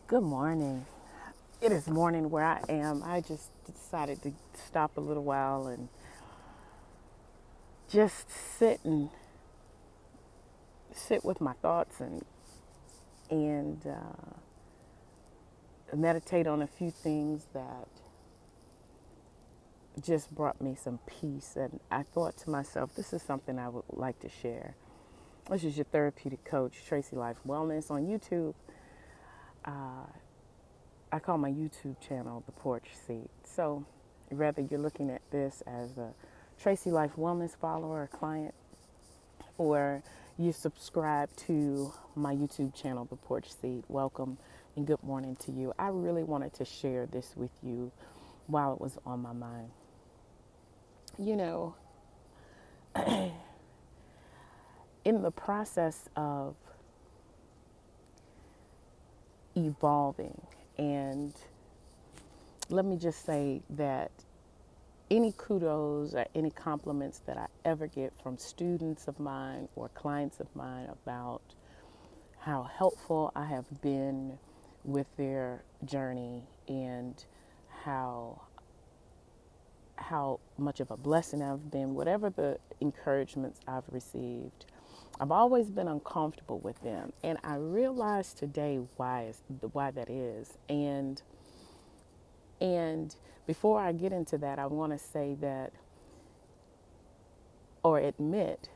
Good morning. It is morning where I am. I just decided to stop a little while and just sit with my thoughts and meditate on a few things that just brought me some peace. And I thought to myself, this is something I would like to share. This is your therapeutic coach, Tracy Life Wellness on YouTube. I call my YouTube channel The Porch Seat. So whether you're looking at this as a Tracy Life Wellness follower or client, or you subscribe to my YouTube channel, The Porch Seat, welcome and good morning to you. I really wanted to share this with you while it was on my mind. You know, in the process of evolving, and let me just say that any kudos or any compliments that I ever get from students of mine or clients of mine about how helpful I have been with their journey and how much of a blessing I've been, whatever the encouragements I've received, I've always been uncomfortable with them. And I realized today why that is. And before I get into that, I want to say that, or admit,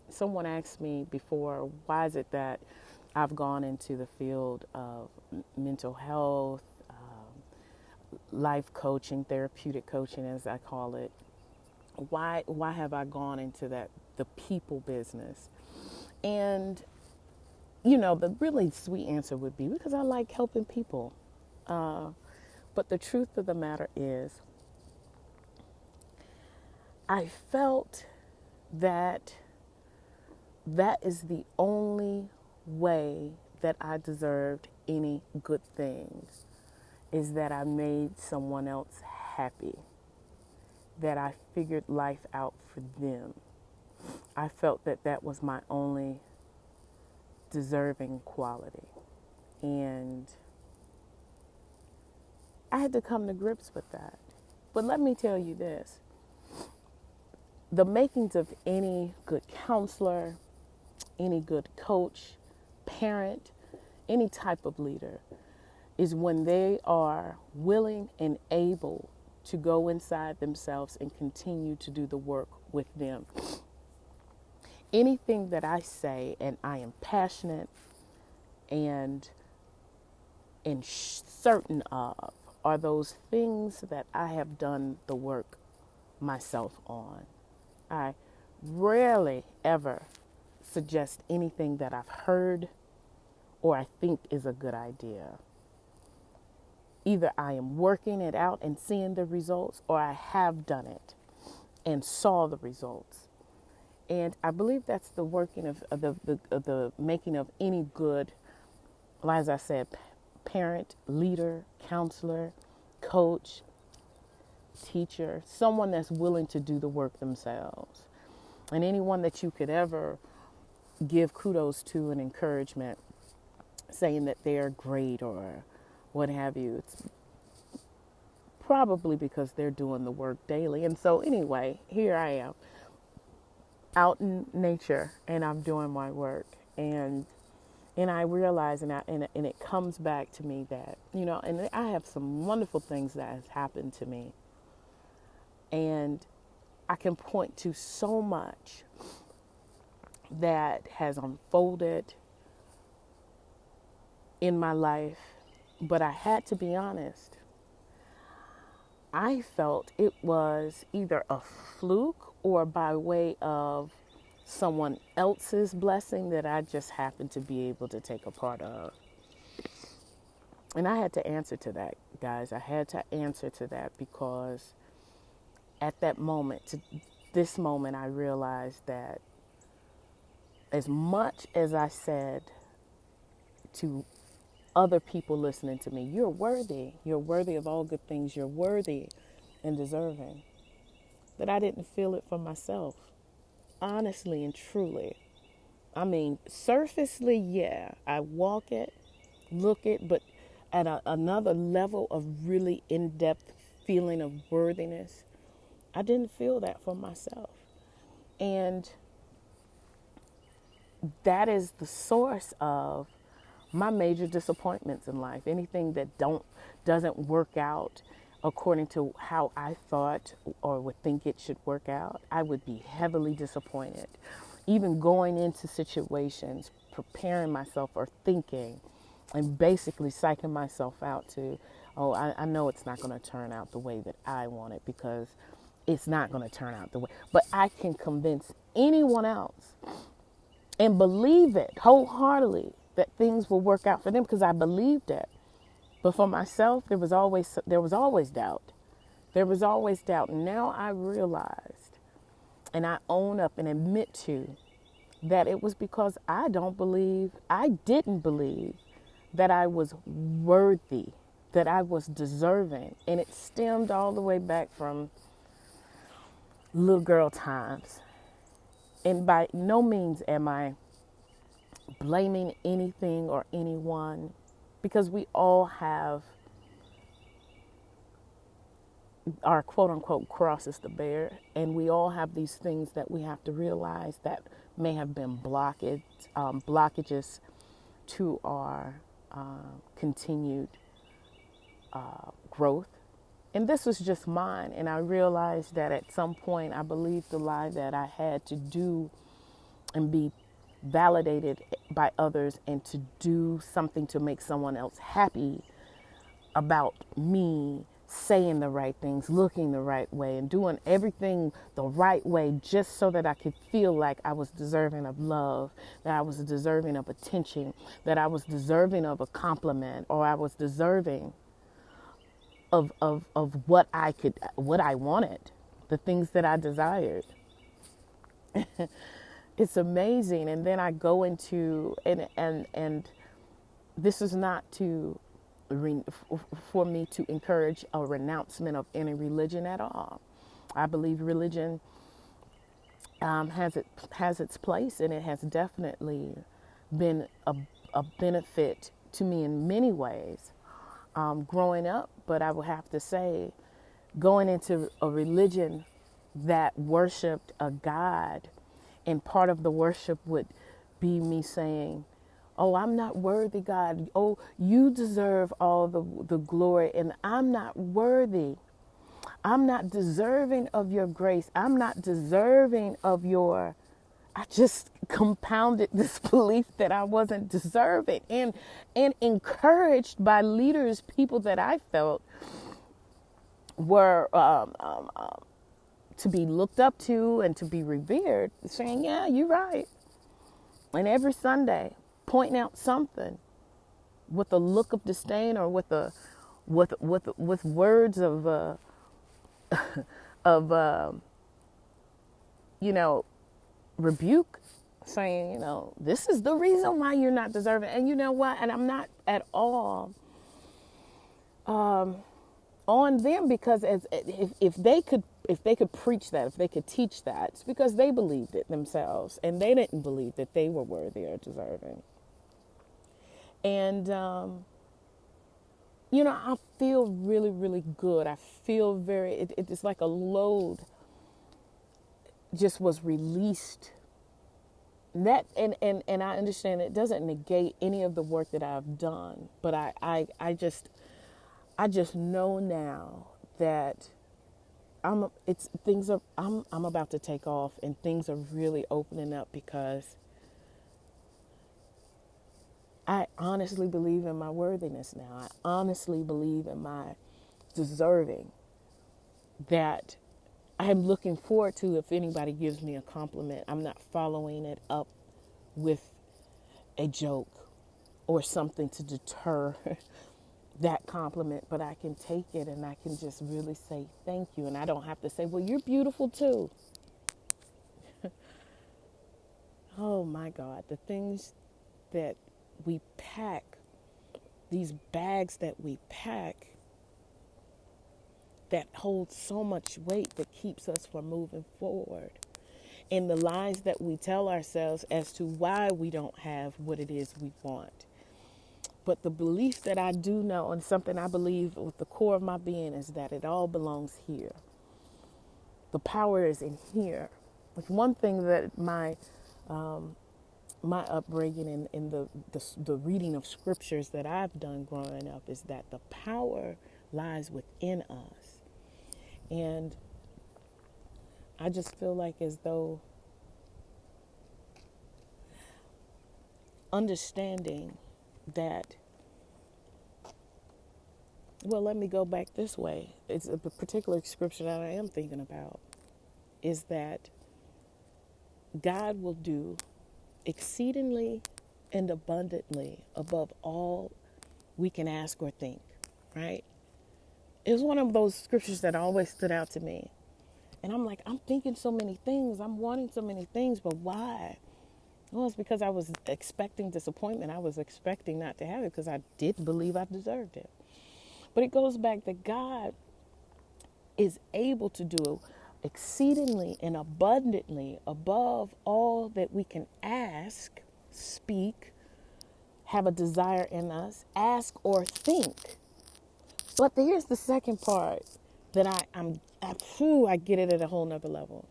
someone asked me before, why is it that I've gone into the field of mental health, life coaching, therapeutic coaching, as I call it. Why have I gone into the people business? And, the really sweet answer would be because I like helping people. But the truth of the matter is, I felt that is the only way that I deserved any good things, is that I made someone else happy, that I figured life out for them. I felt that was my only deserving quality. And I had to come to grips with that. But let me tell you this. The makings of any good counselor, any good coach, parent, any type of leader is when they are willing and able to go inside themselves and continue to do the work with them. Anything that I say and I am passionate and certain of are those things that I have done the work myself on. I rarely ever suggest anything that I've heard or I think is a good idea. Either I am working it out and seeing the results, or I have done it and saw the results. And I believe that's the working of the making of any good, as I said, parent, leader, counselor, coach, teacher, someone that's willing to do the work themselves. And anyone that you could ever give kudos to and encouragement, saying that they're great or what have you, it's probably because they're doing the work daily. And so anyway, here I am out in nature and I'm doing my work. And I realize, and it comes back to me that, and I have some wonderful things that has happened to me. And I can point to so much that has unfolded in my life. But I had to be honest. I felt it was either a fluke or by way of someone else's blessing that I just happened to be able to take a part of. And I had to answer to that, guys. I had to answer to that because at that moment, to this moment, I realized that as much as I said to other people listening to me, you're worthy of all good things, you're worthy and deserving, that I didn't feel it for myself, honestly and truly. I mean, surfacely, yeah, I walk it, but at another level of really in-depth feeling of worthiness, I didn't feel that for myself. And that is the source of my major disappointments in life. Anything that doesn't work out according to how I thought or would think it should work out, I would be heavily disappointed. Even going into situations, preparing myself or thinking and basically psyching myself out to, oh, I know it's not going to turn out the way that I want it, because it's not going to turn out the way. But I can convince anyone else and believe it wholeheartedly that things will work out for them, because I believed it. But for myself, there was always doubt. There was always doubt. And now I realized, and I own up and admit to, that it was because I didn't believe that I was worthy, that I was deserving. And it stemmed all the way back from little girl times. And by no means am I blaming anything or anyone, because we all have our quote unquote crosses to bear, and we all have these things that we have to realize that may have been blockages to our continued growth. And this was just mine. And I realized that at some point I believed the lie that I had to do and be validated by others and to do something to make someone else happy about me saying the right things, looking the right way, and doing everything the right way, just so that I could feel like I was deserving of love, that I was deserving of attention, that I was deserving of a compliment, or I was deserving of what I wanted, the things that I desired. It's amazing. And then I go into, and this is not to for me to encourage a renouncement of any religion at all. I believe religion has its place, and it has definitely been a benefit to me in many ways growing up. But I would have to say, going into a religion that worshiped a God, and part of the worship would be me saying, oh, I'm not worthy, God. Oh, you deserve all the glory, and I'm not worthy. I'm not deserving of your grace. I'm not deserving of your... I just compounded this belief that I wasn't deserving, and encouraged by leaders, people that I felt were to be looked up to and to be revered, saying, yeah, you're right. And every Sunday, pointing out something with a look of disdain, or with words of rebuke, saying, this is the reason why you're not deserving. And you know what? And I'm not at all on them, because if they could preach that, if they could teach that, it's because they believed it themselves, and they didn't believe that they were worthy or deserving. And I feel really, really good. I feel very... It's like a load just was released. That and I understand it doesn't negate any of the work that I've done, but I just know now that I'm about to take off, and things are really opening up, because I honestly believe in my worthiness now. I honestly believe in my deserving, that I'm looking forward to, if anybody gives me a compliment, I'm not following it up with a joke or something to deter that compliment, but I can take it and I can just really say thank you. And I don't have to say, well, you're beautiful too. Oh my God, the things that we pack, these bags that we pack, that hold so much weight, that keeps us from moving forward. And the lies that we tell ourselves as to why we don't have what it is we want. But the belief that I do know, and something I believe with the core of my being, is that it all belongs here. The power is in here. Like one thing that my upbringing and in the reading of scriptures that I've done growing up is that the power lies within us. And I just feel like as though understanding that, well, let me go back this way. It's a particular scripture that I am thinking about is that God will do exceedingly and abundantly above all we can ask or think, right? It was one of those scriptures that always stood out to me. And I'm like, I'm thinking so many things. I'm wanting so many things, but why? Well, it's because I was expecting disappointment. I was expecting not to have it because I didn't believe I deserved it. But it goes back that God is able to do exceedingly and abundantly above all that we can ask, speak, have a desire in us, ask or think. But here's the second part that I get it at a whole nother level.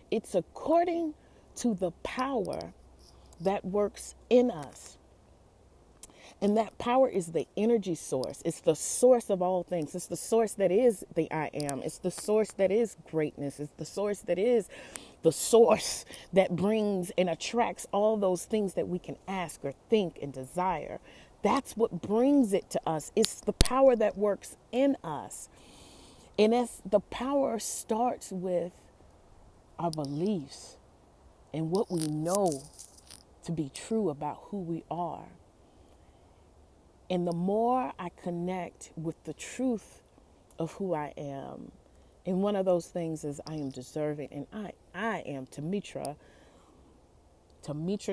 It's according to the power that works in us. And that power is the energy source. It's the source of all things. It's the source that is the I am. It's the source that is greatness. It's the source that is the source that brings and attracts all those things that we can ask or think and desire. That's what brings it to us. It's the power that works in us. And the power starts with our beliefs and what we know to be true about who we are. And the more I connect with the truth of who I am, and one of those things is I am deserving, and I am Tamitra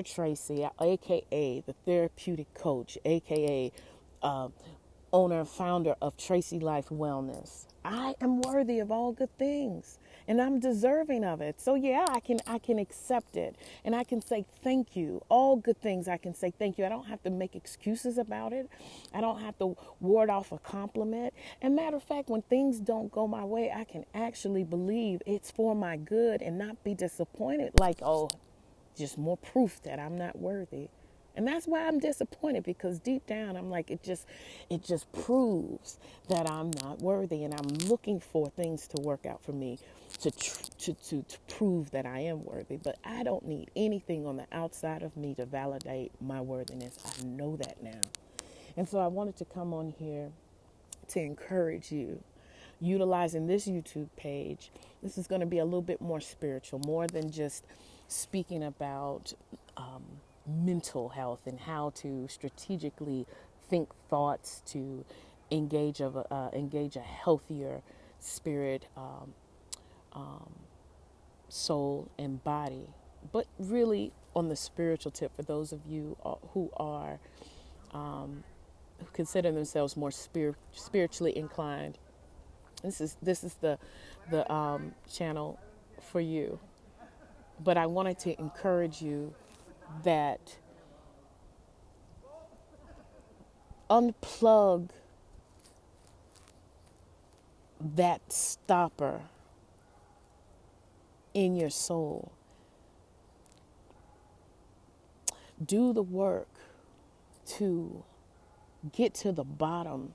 Tracy, aka the therapeutic coach, aka owner and founder of Tracy Life Wellness. I am worthy of all good things and I'm deserving of it. So yeah, I can accept it and I can say thank you. All good things I can say thank you. I don't have to make excuses about it. I don't have to ward off a compliment. And matter of fact, when things don't go my way, I can actually believe it's for my good and not be disappointed like, oh, just more proof that I'm not worthy. And that's why I'm disappointed, because deep down I'm like, it just proves that I'm not worthy, and I'm looking for things to work out for me to prove that I am worthy. But I don't need anything on the outside of me to validate my worthiness. I know that now. And so I wanted to come on here to encourage you, utilizing this YouTube page. This is going to be a little bit more spiritual, more than just speaking about mental health and how to strategically think thoughts to engage a healthier spirit, soul, and body. But really, on the spiritual tip, for those of you who consider themselves more spiritually inclined, this is the channel for you. But I wanted to encourage you that unplug that stopper in your soul. Do the work to get to the bottom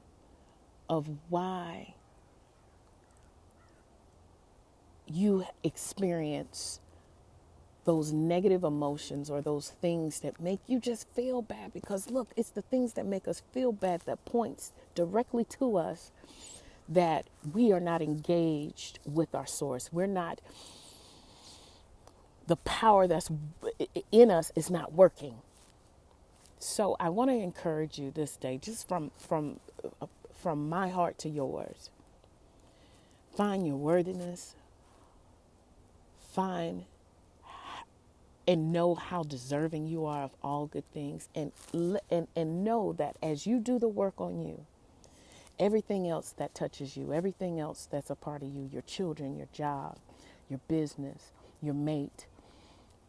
of why you experience those negative emotions or those things that make you just feel bad. Because look, it's the things that make us feel bad that points directly to us that we are not engaged with our source. We're not, the power that's in us is not working. So I want to encourage you this day, just from my heart to yours. Find your worthiness. Find and know how deserving you are of all good things, and know that as you do the work on you, everything else that touches you, everything else that's a part of you, your children, your job, your business, your mate,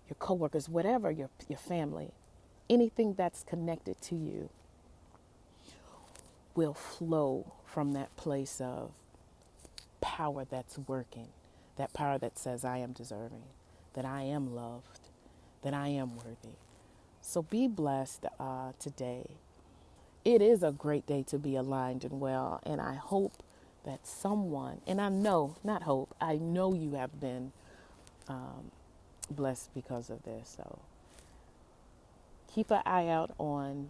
your coworkers, whatever, your family, anything that's connected to you, will flow from that place of power that's working, that power that says, I am deserving, that I am loved, that I am worthy. So be blessed today. It is a great day to be aligned and well, and I hope that someone, and I know, not hope, I know you have been blessed because of this. So keep an eye out on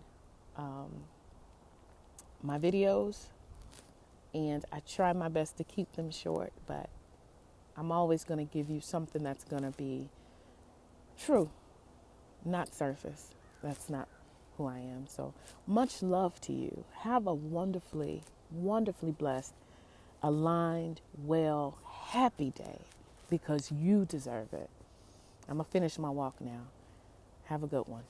my videos, and I try my best to keep them short, but I'm always going to give you something that's going to be true, not surface. That's not who I am. So much love to you. Have a wonderfully, wonderfully blessed, aligned, well, happy day, because you deserve it. I'm going to finish my walk now. Have a good one.